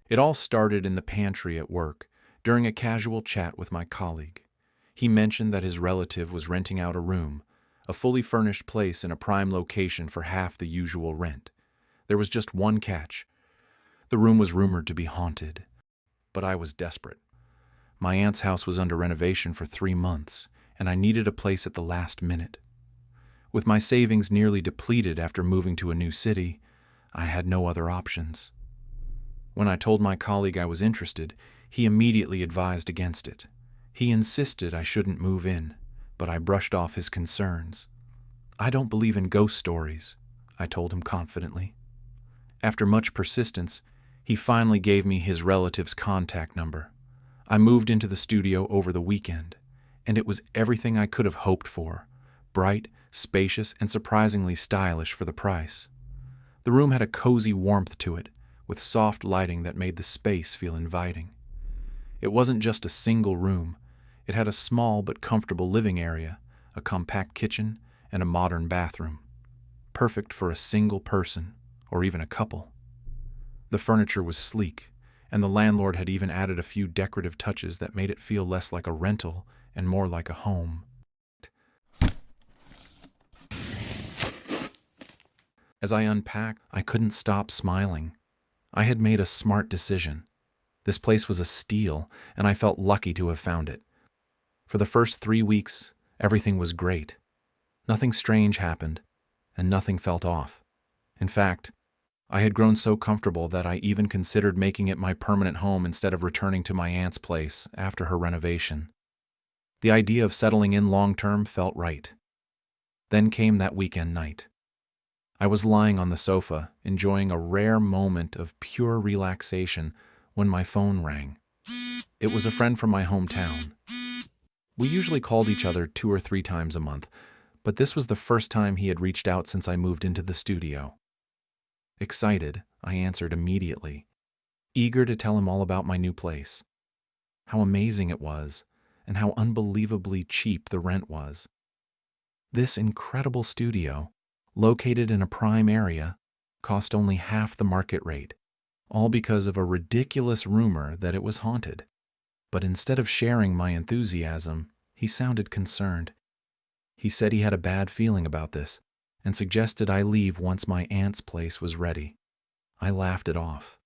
It all started in the pantry at work, during a casual chat with my colleague. He mentioned that his relative was renting out a room, a fully furnished place in a prime location for half the usual rent. There was just one catch. The room was rumored to be haunted. But I was desperate. My aunt's house was under renovation for 3 months, and I needed a place at the last minute. With my savings nearly depleted after moving to a new city, I had no other options. When I told my colleague I was interested, he immediately advised against it. He insisted I shouldn't move in, but I brushed off his concerns. "I don't believe in ghost stories," I told him confidently. After much persistence, he finally gave me his relative's contact number. I moved into the studio over the weekend, and it was everything I could have hoped for: bright, spacious, and surprisingly stylish for the price. The room had a cozy warmth to it, with soft lighting that made the space feel inviting. It wasn't just a single room. It had a small but comfortable living area, a compact kitchen, and a modern bathroom. Perfect for a single person, or even a couple. The furniture was sleek, and the landlord had even added a few decorative touches that made it feel less like a rental and more like a home. As I unpacked, I couldn't stop smiling. I had made a smart decision. This place was a steal, and I felt lucky to have found it. For the first 3 weeks, everything was great. Nothing strange happened, and nothing felt off. In fact, I had grown so comfortable that I even considered making it my permanent home instead of returning to my aunt's place after her renovation. The idea of settling in long-term felt right. Then came that weekend night. I was lying on the sofa, enjoying a rare moment of pure relaxation when my phone rang. It was a friend from my hometown. We usually called each other 2 or 3 times a month, but this was the first time he had reached out since I moved into the studio. Excited, I answered immediately, eager to tell him all about my new place, how amazing it was, and how unbelievably cheap the rent was. This incredible studio, located in a prime area, cost only half the market rate, all because of a ridiculous rumor that it was haunted. But instead of sharing my enthusiasm, he sounded concerned. He said he had a bad feeling about this and suggested I leave once my aunt's place was ready. I laughed it off.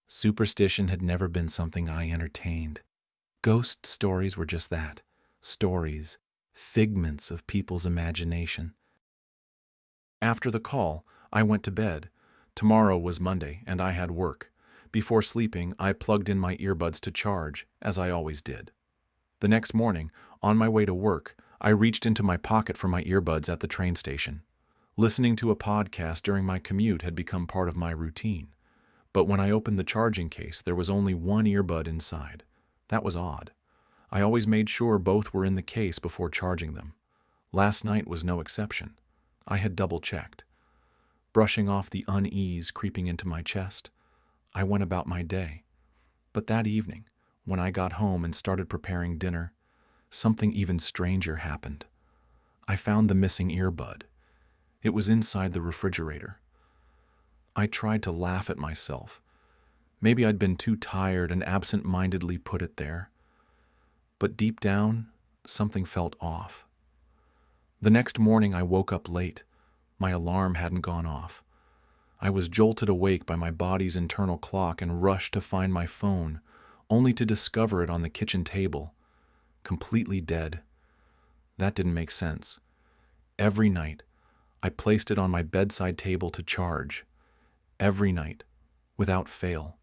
Superstition had never been something I entertained. Ghost stories were just that, stories, figments of people's imagination. After the call, I went to bed. Tomorrow was Monday, and I had work. Before sleeping, I plugged in my earbuds to charge, as I always did. The next morning, on my way to work, I reached into my pocket for my earbuds at the train station. Listening to a podcast during my commute had become part of my routine. But when I opened the charging case, there was only one earbud inside. That was odd. I always made sure both were in the case before charging them. Last night was no exception. I had double-checked. Brushing off the unease creeping into my chest, I went about my day. But that evening, when I got home and started preparing dinner, something even stranger happened. I found the missing earbud. It was inside the refrigerator. I tried to laugh at myself. Maybe I'd been too tired and absent-mindedly put it there. But deep down, something felt off. The next morning I woke up late. My alarm hadn't gone off. I was jolted awake by my body's internal clock and rushed to find my phone, only to discover it on the kitchen table, completely dead. That didn't make sense. Every night, I placed it on my bedside table to charge. Every night, without fail.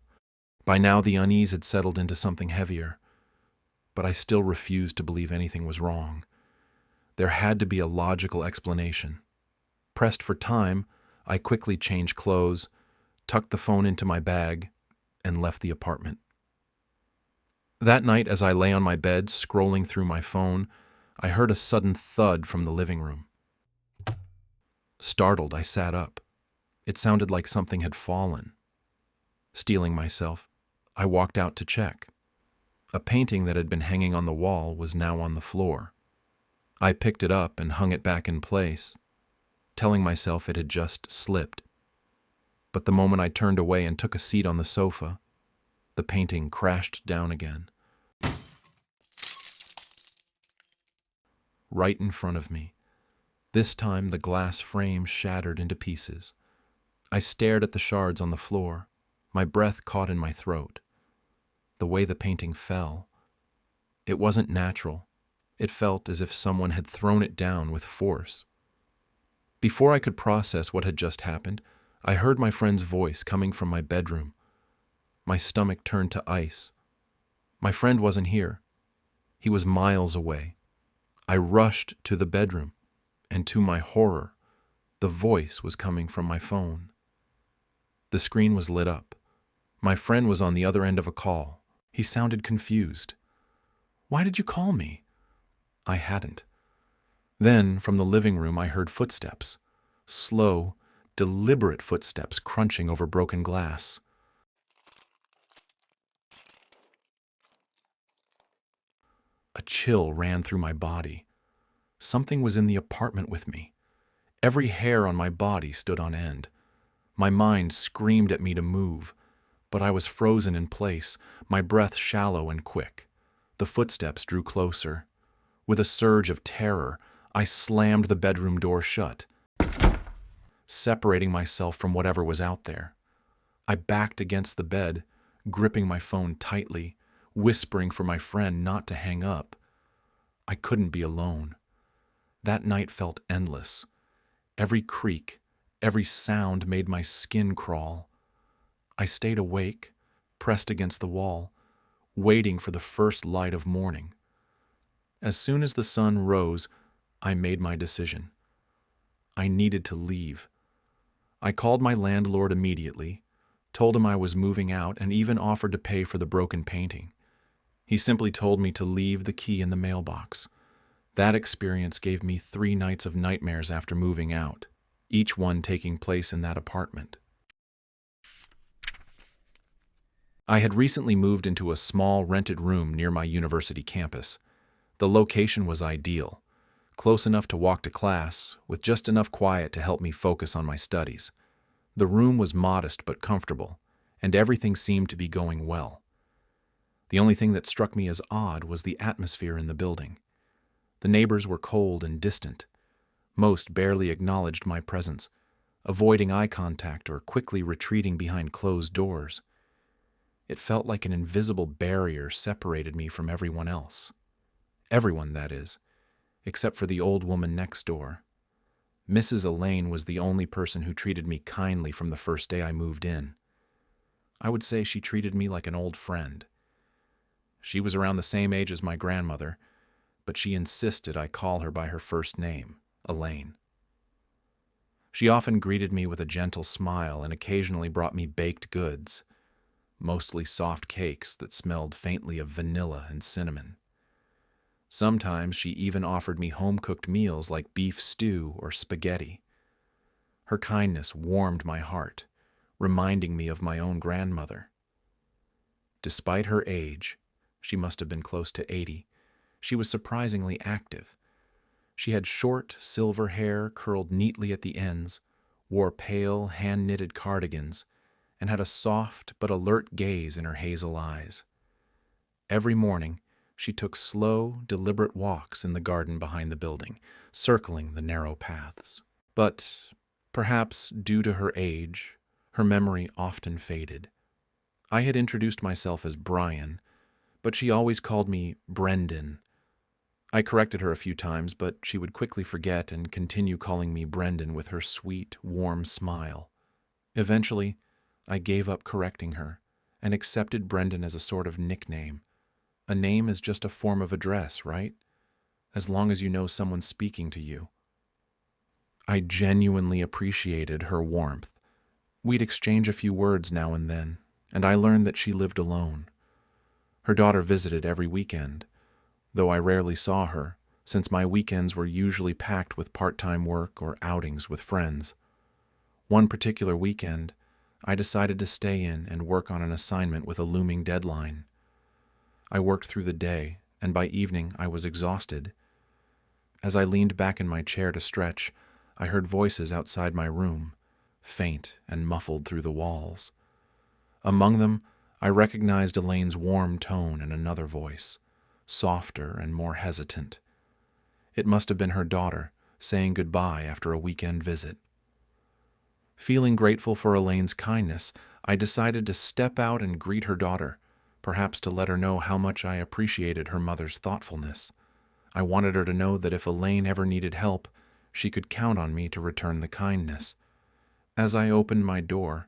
By now the unease had settled into something heavier, but I still refused to believe anything was wrong. There had to be a logical explanation. Pressed for time, I quickly changed clothes, tucked the phone into my bag, and left the apartment. That night, as I lay on my bed scrolling through my phone, I heard a sudden thud from the living room. Startled, I sat up. It sounded like something had fallen. Steeling myself, I walked out to check. A painting that had been hanging on the wall was now on the floor. I picked it up and hung it back in place, telling myself it had just slipped. But the moment I turned away and took a seat on the sofa, The painting crashed down again, right in front of me. This time the glass frame shattered into pieces. I stared at the shards on the floor, my breath caught in my throat. The way the painting fell, it wasn't natural. It felt as if someone had thrown it down with force. Before I could process what had just happened, I heard my friend's voice coming from my bedroom. My stomach turned to ice. My friend wasn't here. He was miles away. I rushed to the bedroom, and to my horror, the voice was coming from my phone. The screen was lit up. My friend was on the other end of a call. He sounded confused. "Why did you call me?" I hadn't. Then, from the living room, I heard footsteps. Slow, deliberate footsteps crunching over broken glass. A chill ran through my body. Something was in the apartment with me. Every hair on my body stood on end. My mind screamed at me to move, but I was frozen in place, my breath shallow and quick. The footsteps drew closer. With a surge of terror, I slammed the bedroom door shut, separating myself from whatever was out there. I backed against the bed, gripping my phone tightly, whispering for my friend not to hang up. I couldn't be alone. That night felt endless. Every creak, every sound made my skin crawl. I stayed awake, pressed against the wall, waiting for the first light of morning. As soon as the sun rose, I made my decision. I needed to leave. I called my landlord immediately, told him I was moving out, and even offered to pay for the broken painting. He simply told me to leave the key in the mailbox. That experience gave me 3 nights of nightmares after moving out, each one taking place in that apartment. I had recently moved into a small rented room near my university campus. The location was ideal, close enough to walk to class, with just enough quiet to help me focus on my studies. The room was modest but comfortable, and everything seemed to be going well. The only thing that struck me as odd was the atmosphere in the building. The neighbors were cold and distant. Most barely acknowledged my presence, avoiding eye contact or quickly retreating behind closed doors. It felt like an invisible barrier separated me from everyone else. Everyone, that is, except for the old woman next door. Mrs. Elaine was the only person who treated me kindly from the first day I moved in. I would say she treated me like an old friend. She was around the same age as my grandmother, but she insisted I call her by her first name, Elaine. She often greeted me with a gentle smile and occasionally brought me baked goods, mostly soft cakes that smelled faintly of vanilla and cinnamon. Sometimes she even offered me home-cooked meals like beef stew or spaghetti. Her kindness warmed my heart, reminding me of my own grandmother. Despite her age, she must have been close to 80, she was surprisingly active. She had short, silver hair curled neatly at the ends, wore pale, hand-knitted cardigans, and had a soft but alert gaze in her hazel eyes. Every morning, she took slow, deliberate walks in the garden behind the building, circling the narrow paths. But, perhaps due to her age, her memory often faded. I had introduced myself as Brian, but she always called me Brendan. I corrected her a few times, but she would quickly forget and continue calling me Brendan with her sweet, warm smile. Eventually, I gave up correcting her and accepted Brendan as a sort of nickname. A name is just a form of address, right? As long as you know someone's speaking to you. I genuinely appreciated her warmth. We'd exchange a few words now and then, and I learned that she lived alone. Her daughter visited every weekend, though I rarely saw her, since my weekends were usually packed with part-time work or outings with friends. One particular weekend, I decided to stay in and work on an assignment with a looming deadline. I worked through the day, and by evening I was exhausted. As I leaned back in my chair to stretch, I heard voices outside my room, faint and muffled through the walls. Among them, I recognized Elaine's warm tone in another voice, softer and more hesitant. It must have been her daughter, saying goodbye after a weekend visit. Feeling grateful for Elaine's kindness, I decided to step out and greet her daughter, perhaps to let her know how much I appreciated her mother's thoughtfulness. I wanted her to know that if Elaine ever needed help, she could count on me to return the kindness. As I opened my door,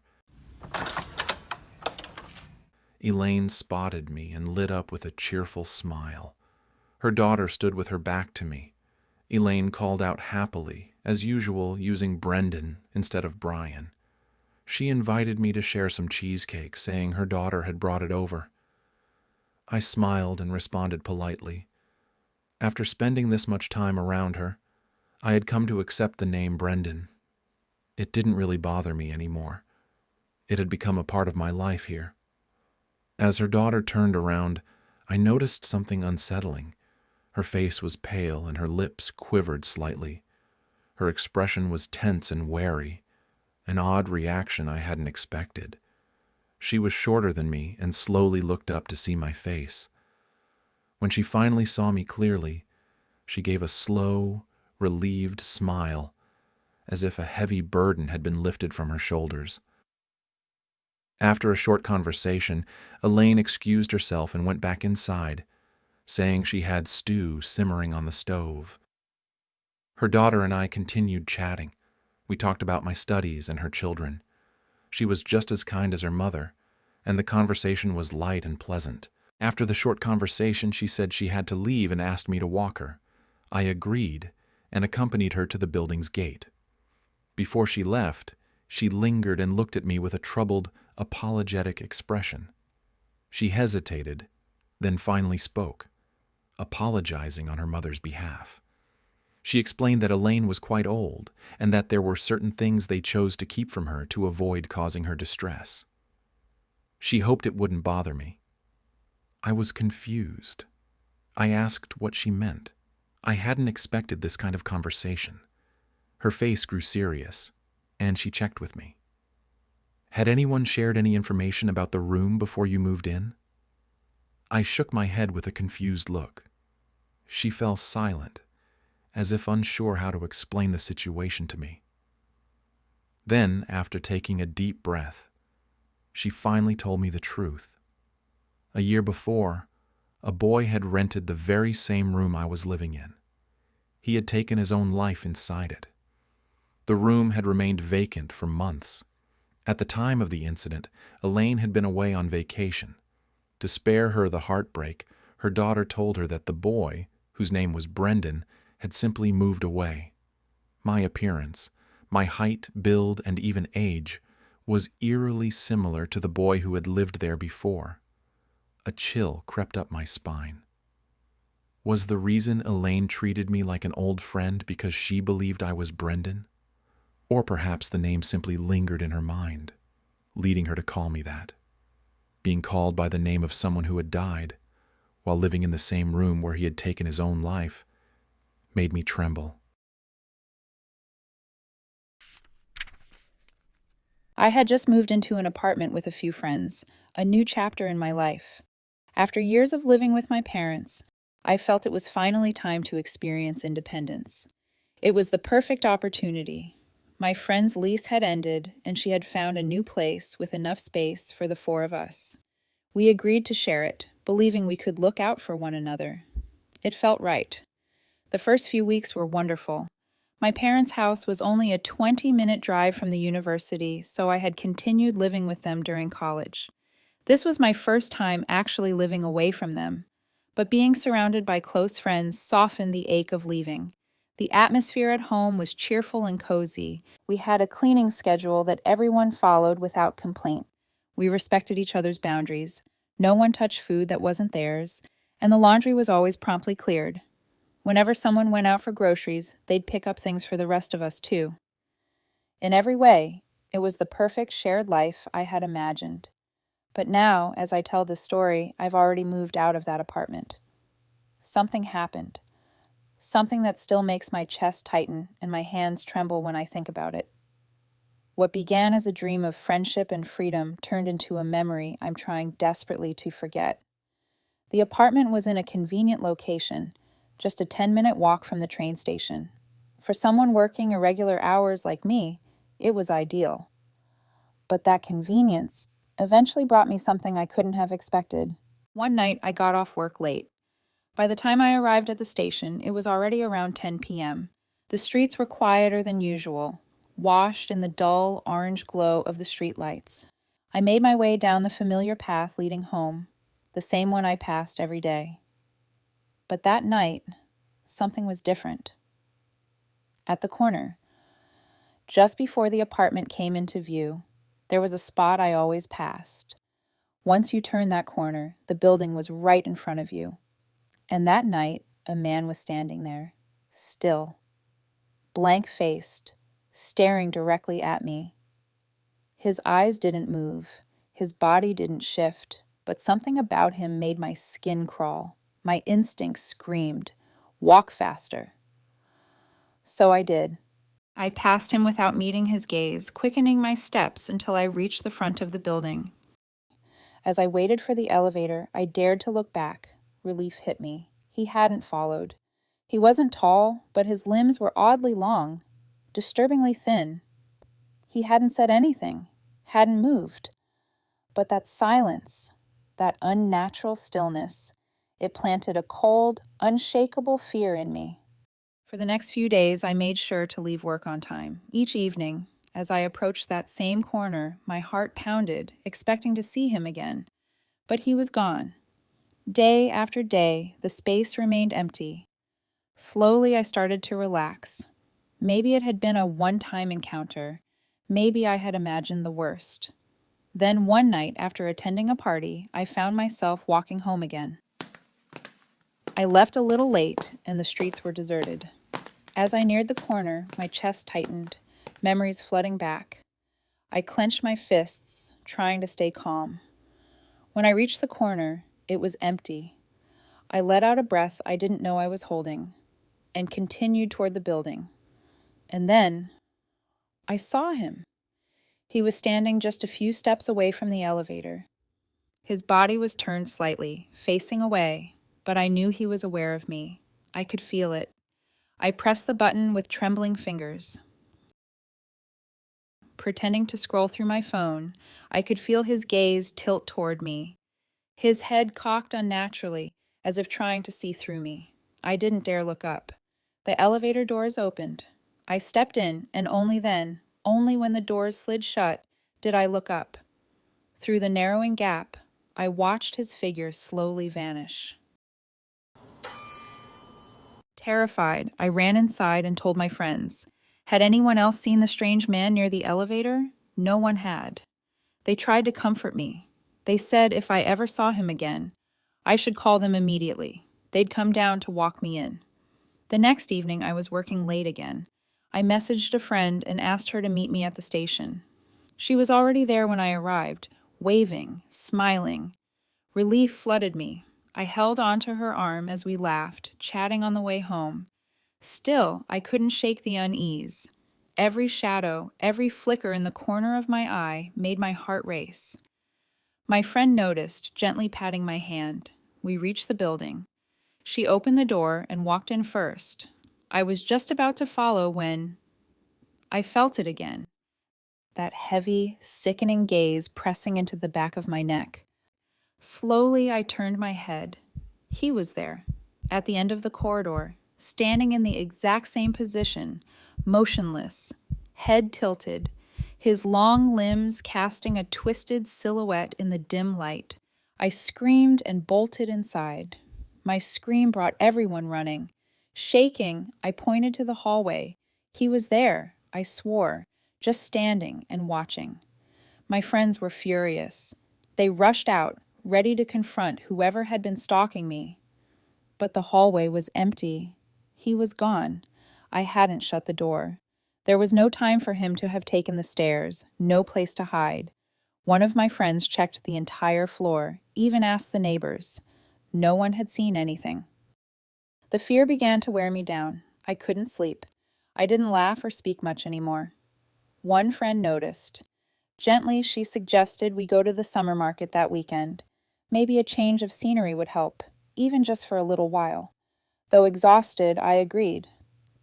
Elaine spotted me and lit up with a cheerful smile. Her daughter stood with her back to me. Elaine called out happily, as usual, using Brendan instead of Brian. She invited me to share some cheesecake, saying her daughter had brought it over. I smiled and responded politely. After spending this much time around her, I had come to accept the name Brendan. It didn't really bother me anymore. It had become a part of my life here. As her daughter turned around, I noticed something unsettling. Her face was pale and her lips quivered slightly. Her expression was tense and wary, an odd reaction I hadn't expected. She was shorter than me and slowly looked up to see my face. When she finally saw me clearly, she gave a slow, relieved smile, as if a heavy burden had been lifted from her shoulders. After a short conversation, Elaine excused herself and went back inside, saying she had stew simmering on the stove. Her daughter and I continued chatting. We talked about my studies and her children. She was just as kind as her mother, and the conversation was light and pleasant. After the short conversation, she said she had to leave and asked me to walk her. I agreed and accompanied her to the building's gate. Before she left, she lingered and looked at me with a troubled, apologetic expression. She hesitated, then finally spoke, apologizing on her mother's behalf. She explained that Elaine was quite old and that there were certain things they chose to keep from her to avoid causing her distress. She hoped it wouldn't bother me. I was confused. I asked what she meant. I hadn't expected this kind of conversation. Her face grew serious, and she checked with me. Had anyone shared any information about the room before you moved in? I shook my head with a confused look. She fell silent, as if unsure how to explain the situation to me. Then, after taking a deep breath, she finally told me the truth. A year before, a boy had rented the very same room I was living in. He had taken his own life inside it. The room had remained vacant for months. At the time of the incident, Elaine had been away on vacation. To spare her the heartbreak, her daughter told her that the boy, whose name was Brendan, had simply moved away. My appearance, my height, build, and even age, was eerily similar to the boy who had lived there before. A chill crept up my spine. Was the reason Elaine treated me like an old friend because she believed I was Brendan? Or perhaps the name simply lingered in her mind, leading her to call me that. Being called by the name of someone who had died, while living in the same room where he had taken his own life, made me tremble. I had just moved into an apartment with a few friends, a new chapter in my life. After years of living with my parents, I felt it was finally time to experience independence. It was the perfect opportunity. My friend's lease had ended, and she had found a new place with enough space for the four of us. We agreed to share it, believing we could look out for one another. It felt right. The first few weeks were wonderful. My parents' house was only a 20-minute drive from the university, so I had continued living with them during college. This was my first time actually living away from them, but being surrounded by close friends softened the ache of leaving. The atmosphere at home was cheerful and cozy. We had a cleaning schedule that everyone followed without complaint. We respected each other's boundaries. No one touched food that wasn't theirs, and the laundry was always promptly cleared. Whenever someone went out for groceries, they'd pick up things for the rest of us too. In every way, it was the perfect shared life I had imagined. But now, as I tell this story, I've already moved out of that apartment. Something happened. Something that still makes my chest tighten and my hands tremble when I think about it. What began as a dream of friendship and freedom turned into a memory I'm trying desperately to forget. The apartment was in a convenient location, just a 10-minute walk from the train station. For someone working irregular hours like me, it was ideal. But that convenience eventually brought me something I couldn't have expected. One night, I got off work late. By the time I arrived at the station, it was already around 10 p.m. The streets were quieter than usual, washed in the dull orange glow of the streetlights. I made my way down the familiar path leading home, the same one I passed every day. But that night, something was different. At the corner, just before the apartment came into view, there was a spot I always passed. Once you turned that corner, the building was right in front of you. And that night, a man was standing there, still, blank-faced, staring directly at me. His eyes didn't move, his body didn't shift, but something about him made my skin crawl. My instincts screamed, "Walk faster." So I did. I passed him without meeting his gaze, quickening my steps until I reached the front of the building. As I waited for the elevator, I dared to look back. Relief hit me. He hadn't followed. He wasn't tall, but his limbs were oddly long, disturbingly thin. He hadn't said anything, hadn't moved. But that silence, that unnatural stillness, it planted a cold, unshakable fear in me. For the next few days, I made sure to leave work on time. Each evening, as I approached that same corner, my heart pounded, expecting to see him again. But he was gone. Day after day, the space remained empty. Slowly, I started to relax. Maybe it had been a one-time encounter. Maybe I had imagined the worst. Then one night, after attending a party, I found myself walking home again. I left a little late, and the streets were deserted. As I neared the corner, my chest tightened, memories flooding back. I clenched my fists, trying to stay calm. When I reached the corner, it was empty. I let out a breath I didn't know I was holding, and continued toward the building. And then, I saw him. He was standing just a few steps away from the elevator. His body was turned slightly, facing away, but I knew he was aware of me. I could feel it. I pressed the button with trembling fingers. Pretending to scroll through my phone, I could feel his gaze tilt toward me. His head cocked unnaturally, as if trying to see through me. I didn't dare look up. The elevator doors opened. I stepped in, and only then, only when the doors slid shut, did I look up. Through the narrowing gap, I watched his figure slowly vanish. Terrified, I ran inside and told my friends. Had anyone else seen the strange man near the elevator? No one had. They tried to comfort me. They said if I ever saw him again, I should call them immediately. They'd come down to walk me in. The next evening, I was working late again. I messaged a friend and asked her to meet me at the station. She was already there when I arrived, waving, smiling. Relief flooded me. I held onto her arm as we laughed, chatting on the way home. Still, I couldn't shake the unease. Every shadow, every flicker in the corner of my eye made my heart race. My friend noticed, gently patting my hand. We reached the building. She opened the door and walked in first. I was just about to follow when I felt it again. That heavy, sickening gaze pressing into the back of my neck. Slowly, I turned my head. He was there, at the end of the corridor, standing in the exact same position, motionless, head tilted, his long limbs casting a twisted silhouette in the dim light. I screamed and bolted inside. My scream brought everyone running. Shaking, I pointed to the hallway. He was there, I swore, just standing and watching. My friends were furious. They rushed out, ready to confront whoever had been stalking me. But the hallway was empty. He was gone. I hadn't shut the door. There was no time for him to have taken the stairs, no place to hide. One of my friends checked the entire floor, even asked the neighbors. No one had seen anything. The fear began to wear me down. I couldn't sleep. I didn't laugh or speak much anymore. One friend noticed. Gently, she suggested we go to the summer market that weekend. Maybe a change of scenery would help, even just for a little while. Though exhausted, I agreed.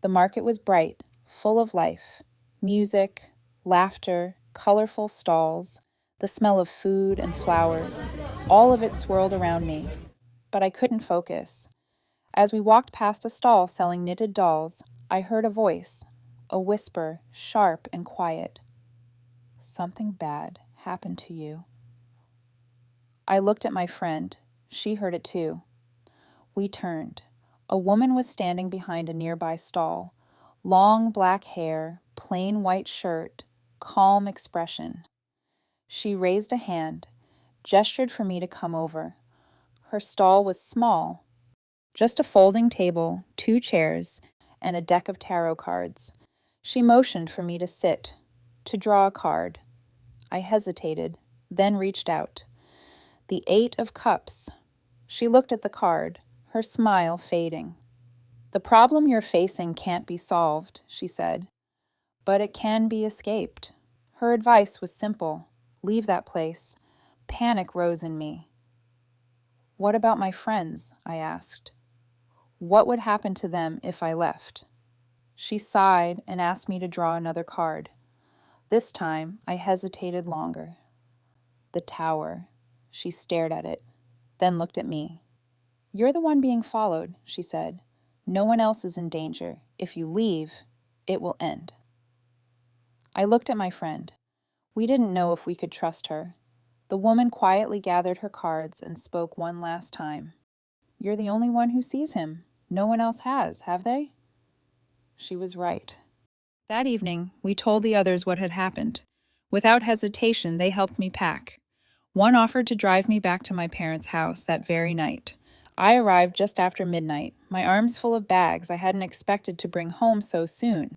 The market was bright, full of life. Music, laughter, colorful stalls, the smell of food and flowers. All of it swirled around me, but I couldn't focus. As we walked past a stall selling knitted dolls, I heard a voice, a whisper, sharp and quiet. Something bad happened to you. I looked at my friend. She heard it too. We turned. A woman was standing behind a nearby stall. Long black hair, plain white shirt, calm expression. She raised a hand, gestured for me to come over. Her stall was small, just a folding table, 2 chairs, and a deck of tarot cards. She motioned for me to sit, to draw a card. I hesitated, then reached out. The 8 of Cups. She looked at the card, her smile fading. The problem you're facing can't be solved, she said, but it can be escaped. Her advice was simple. Leave that place. Panic rose in me. What about my friends? I asked. What would happen to them if I left? She sighed and asked me to draw another card. This time, I hesitated longer. The Tower. She stared at it, then looked at me. You're the one being followed, she said. No one else is in danger. If you leave, it will end. I looked at my friend. We didn't know if we could trust her. The woman quietly gathered her cards and spoke one last time. You're the only one who sees him. No one else has, have they? She was right. That evening, we told the others what had happened. Without hesitation, they helped me pack. One offered to drive me back to my parents' house that very night. I arrived just after midnight, my arms full of bags I hadn't expected to bring home so soon.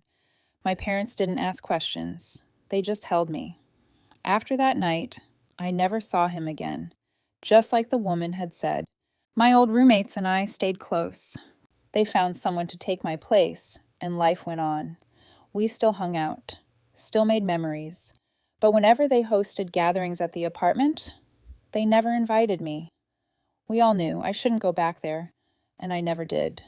My parents didn't ask questions. They just held me. After that night, I never saw him again, just like the woman had said. My old roommates and I stayed close. They found someone to take my place, and life went on. We still hung out, still made memories. But whenever they hosted gatherings at the apartment, they never invited me. We all knew I shouldn't go back there, and I never did.